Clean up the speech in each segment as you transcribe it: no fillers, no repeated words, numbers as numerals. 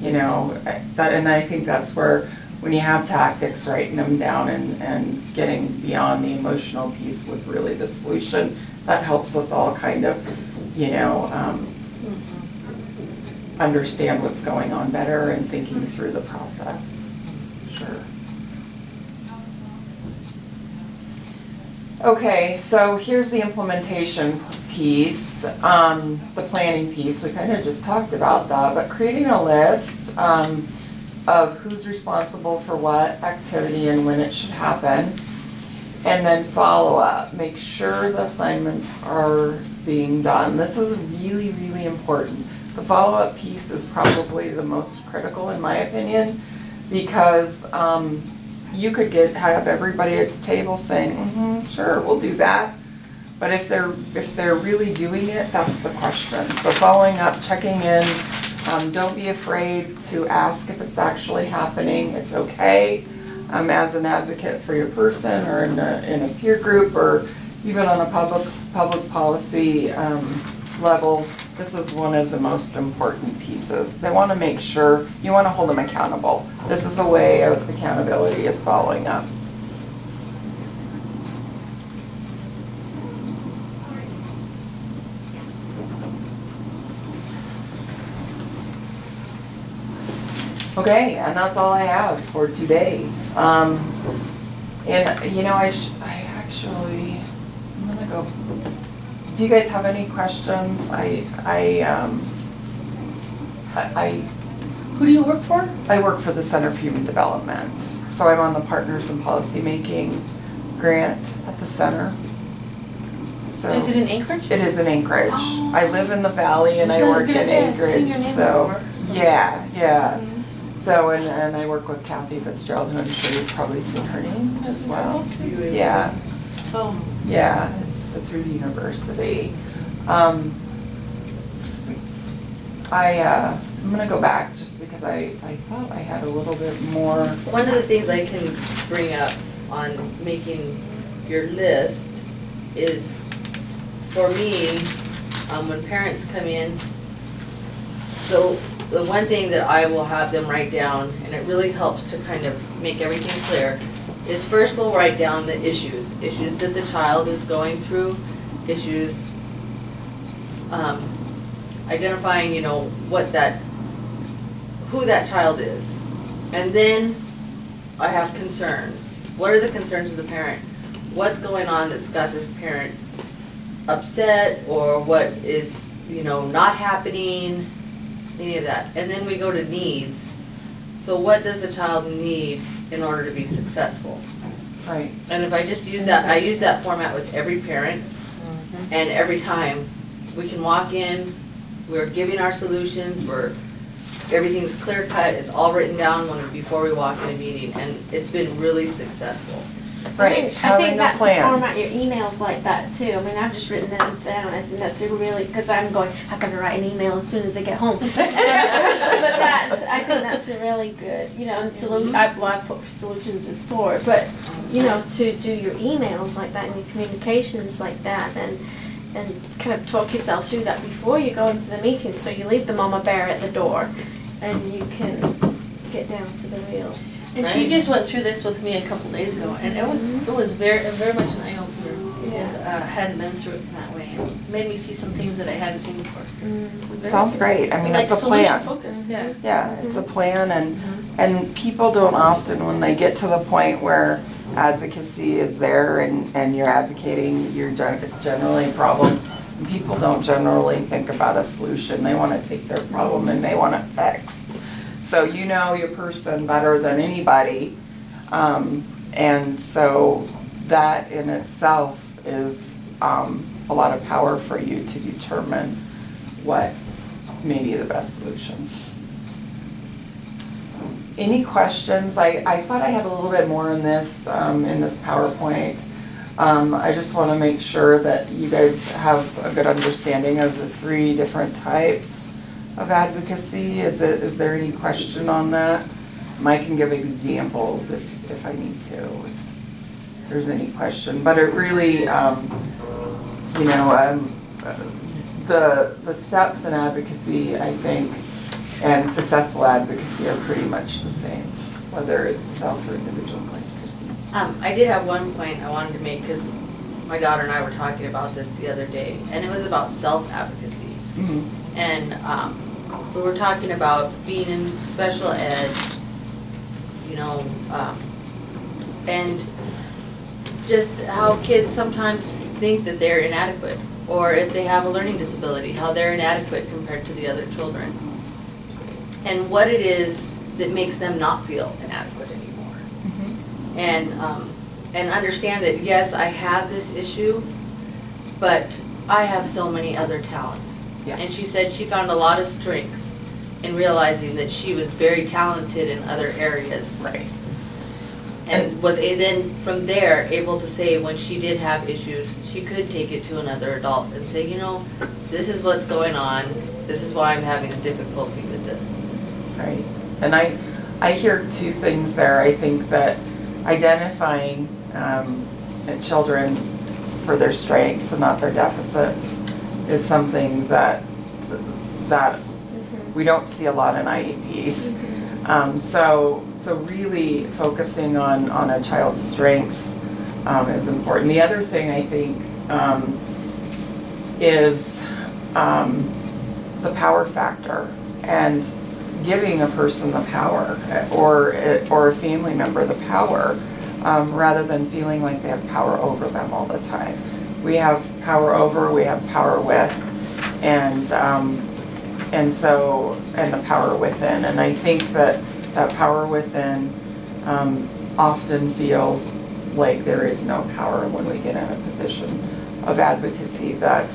you know, and I think that's where, when you have tactics, writing them down and getting beyond the emotional piece was really the solution. That helps us all kind of, you know, understand what's going on better and thinking through the process. Sure. Okay, so here's the implementation piece, the planning piece. We kind of just talked about that, but creating a list of who's responsible for what activity and when it should happen, and then follow up. Make sure the assignments are being done. This is really, really important. The follow-up piece is probably the most critical in my opinion, because you could have everybody at the table saying, sure, we'll do that. But if they're really doing it, that's the question. So following up, checking in, don't be afraid to ask if it's actually happening. It's okay as an advocate for your person, or in a peer group, or even on a public policy level. This is one of the most important pieces. They want to make sure, you want to hold them accountable. This is a way of accountability, is following up. Okay, and that's all I have for today. And you know, I actually, I'm gonna go. Do you guys have any questions? Who do you work for? I work for the Center for Human Development. So I'm on the Partners in Policy Making grant at the center. So is it in Anchorage? It is in Anchorage. Oh. I live in the Valley and I work in Anchorage. So yeah. So and I work with Kathy Fitzgerald, who I'm sure you've probably seen her name as well. Yeah. Oh. Yeah, it's through the university. I'm gonna go back just because I thought I had a little bit more. One of the things I can bring up on making your list is, for me, when parents come in, the one thing that I will have them write down, and it really helps to kind of make everything clear, is first we'll write down the issues that the child is going through, issues, identifying, you know, who that child is. And then I have concerns. What are the concerns of the parent? What's going on that's got this parent upset, or what is, you know, not happening, any of that. And then we go to needs. So what does the child need in order to be successful? Right. And if I just use that, I use that format with every parent, and every time we can walk in, we're giving our solutions, everything's clear cut, it's all written down before we walk in a meeting, and it's been really successful. Right. I think that's to format your emails like that too. I mean, I've just written them down, and that's really, because I'm going, how can I write an email as soon as I get home? But I think that's a really good, you know, and I put solutions as for, but you know, to do your emails like that and your communications like that, and kind of talk yourself through that before you go into the meeting, so you leave the mama bear at the door, and you can get down to the real. And she just went through this with me a couple days ago, and it was very much an eye opener, because I hadn't been through it that way, and it made me see some things that I hadn't seen before. Sounds great. I mean, like it's a plan. Focused, yeah. Yeah, it's a plan, and people don't often, when they get to the point where advocacy is there and you're advocating, it's generally a problem. And people don't generally think about a solution. They want to take their problem and they want it fixed. So you know your person better than anybody, and so that in itself is a lot of power for you to determine what may be the best solution. Any questions? I thought I had a little bit more in this PowerPoint. I just want to make sure that you guys have a good understanding of the 3 different types of advocacy. Is there any question on that? I can give examples if I need to, if there's any question. But it really, you know, the steps in advocacy, I think, and successful advocacy are pretty much the same, whether it's self or individual claim. I did have one point I wanted to make, because my daughter and I were talking about this the other day, and it was about self-advocacy. Mm-hmm. And we were talking about being in special ed, you know, and just how kids sometimes think that they're inadequate, or if they have a learning disability, how they're inadequate compared to the other children. And what it is that makes them not feel inadequate anymore. Mm-hmm. And understand that, yes, I have this issue, but I have so many other talents. Yeah. And she said she found a lot of strength in realizing that she was very talented in other areas. Right. And was then from there able to say when she did have issues, she could take it to another adult and say, you know, this is what's going on, this is why I'm having difficulty with this. Right. And I hear two things there. I think that identifying children for their strengths and not their deficits is something that we don't see a lot in IEPs. So really focusing on a child's strengths is important. The other thing I think is the power factor, and giving a person the power, or a family member the power, rather than feeling like they have power over them all the time. We have power over, we have power with, and the power within. And I think that power within often feels like there is no power when we get in a position of advocacy that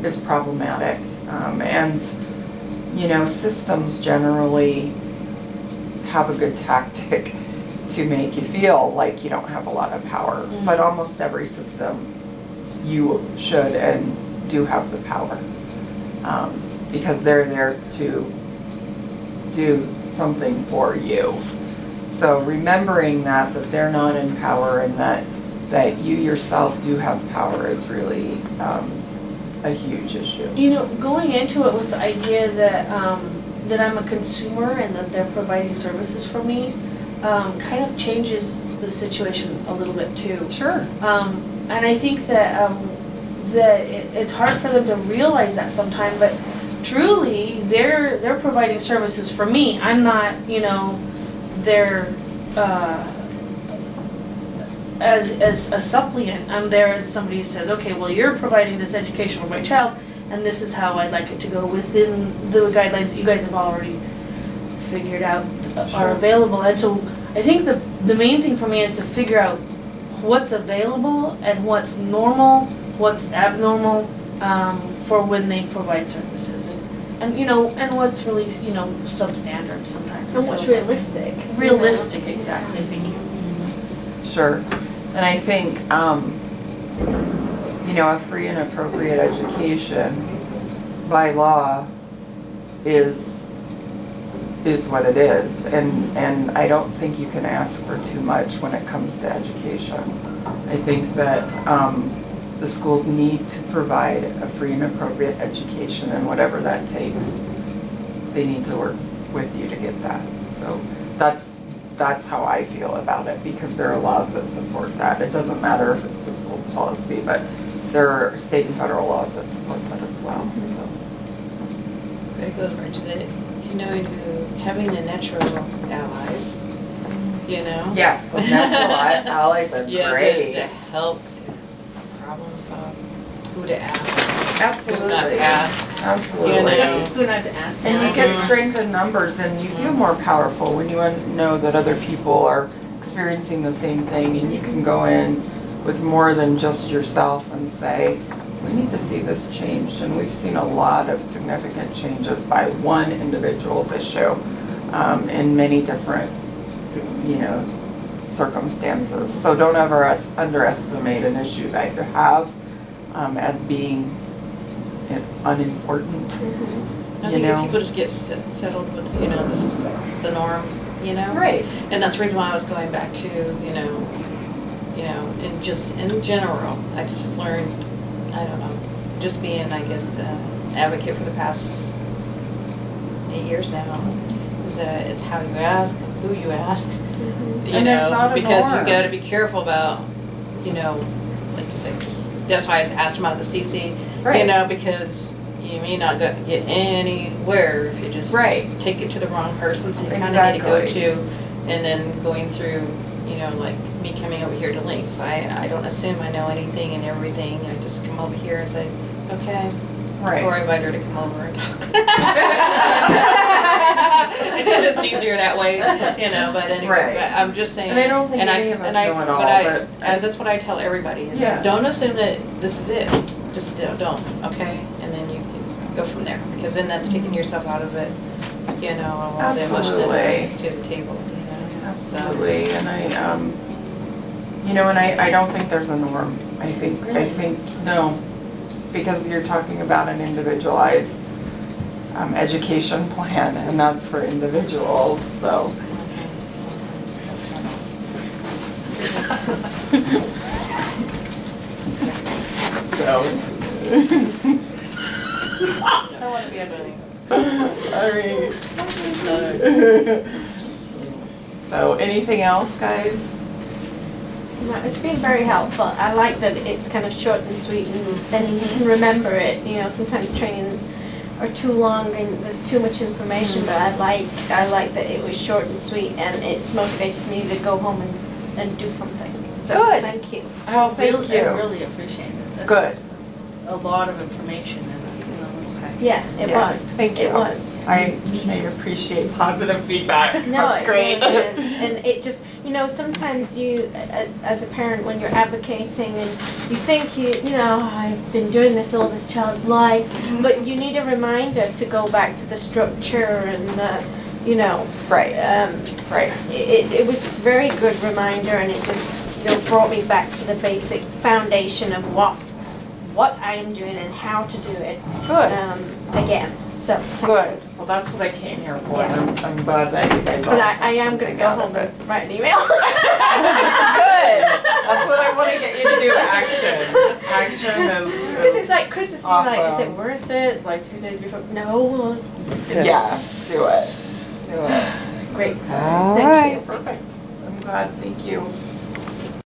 is problematic. And you know, systems generally have a good tactic to make you feel like you don't have a lot of power. Mm-hmm. But almost every system, you should and do have the power, because they're there to do something for you. So remembering that they're not in power, and that you yourself do have power is really a huge issue. You know, going into it with the idea that that I'm a consumer and that they're providing services for me, kind of changes the situation a little bit too. Sure. And I think that it's hard for them to realize that sometimes, but truly they're providing services for me. I'm not, you know, they're as a suppliant. I'm there as somebody who says, okay, well, you're providing this education for my child, and this is how I'd like it to go within the guidelines that you guys have already figured out are available. And so I think the main thing for me is to figure out what's available and what's normal, what's abnormal, for when they provide services, and you know, and what's really, you know, substandard sometimes. And what's realistic. Realistic, exactly. Thank you. Sure. And I think, you know, a free and appropriate education by law is what it is. And I don't think you can ask for too much when it comes to education. I think that the schools need to provide a free and appropriate education, and whatever that takes, they need to work with you to get that. So that's how I feel about it, because there are laws that support that. It doesn't matter if it's the school policy, but there are state and federal laws that support that as well. So. It goes right to the, you know, having the natural allies, you know? Yes, the natural allies are great. To help problem solve, who to ask. Absolutely. Who not to ask. Absolutely. You know? Who not to ask. And you get strength in numbers, and you feel more powerful when you know that other people are experiencing the same thing, and you can go in with more than just yourself and say, we need to see this changed. And we've seen a lot of significant changes by one individual's issue in many different, you know, circumstances. So don't ever underestimate an issue that you have as being unimportant. Mm-hmm. I think if people just get settled with, you know, this is the norm, you know? Right. And that's the reason why I was going back to, you know, and just in general, I just learned, I don't know, just being, I guess, advocate for the past many years now, is that it's how you ask, who you ask, you And there's know, not a because norm. you gotta be careful about, you know, like you said, just, that's why I asked about the CC, you Right. know, because you may not get anywhere if you just Right. take it to the wrong person, so you kinda need to go Exactly. to, and then going through, you know, like me coming over here to Links, I don't assume I know anything and everything, I just come over here and say, okay, or Right. invite her to come over and talk. It's easier that way, you know, but anyway, Right. but I'm just saying. And I don't think any of us know it all, but- That's what I tell everybody, is Yeah. don't assume that this is it, just don't, okay? And then you can go from there, because then that's taking yourself out of it, you know, all the emotion that Absolutely. brings to the table, you know? So- Absolutely, and you know, and I don't think there's a norm. I think, no, because you're talking about an individualized education plan, and that's for individuals, so. So. I don't want to be a bully. Alright. So, anything else, guys? No, it's been very helpful. I like that it's kind of short and sweet, and then you can remember it. You know, sometimes trainings are too long and there's too much information, but I like that it was short and sweet, and it's motivated me to go home and do something. So Good. thank you. Oh, thank I you. really appreciate this. This Good. was a lot of information and, okay. Yeah, it Yeah, was. thank you. It was. I appreciate positive feedback. No, That's it great. really is. And it just, you know, sometimes you, as a parent, when you're advocating and you think you know, I've been doing this all this child's life, but you need a reminder to go back to the structure and the, you know. Right. Right. It was just a very good reminder, and it just, you know, brought me back to the basic foundation of what I am doing and how to do it. Good. Again, so. thank Good. you. Well, that's what I came here for, Yeah. and I'm glad that you guys all. But I am took going to something go out of home it. and write an email. Good. That's what I want to get you to do. Action. Action Because it's like Christmas, you're like, is Awesome. it worth it? It's like 2 days before. No, let's just do it. Yeah. Do it. Do it. Great. All Thank right. you. Perfect. I'm glad. Thank you.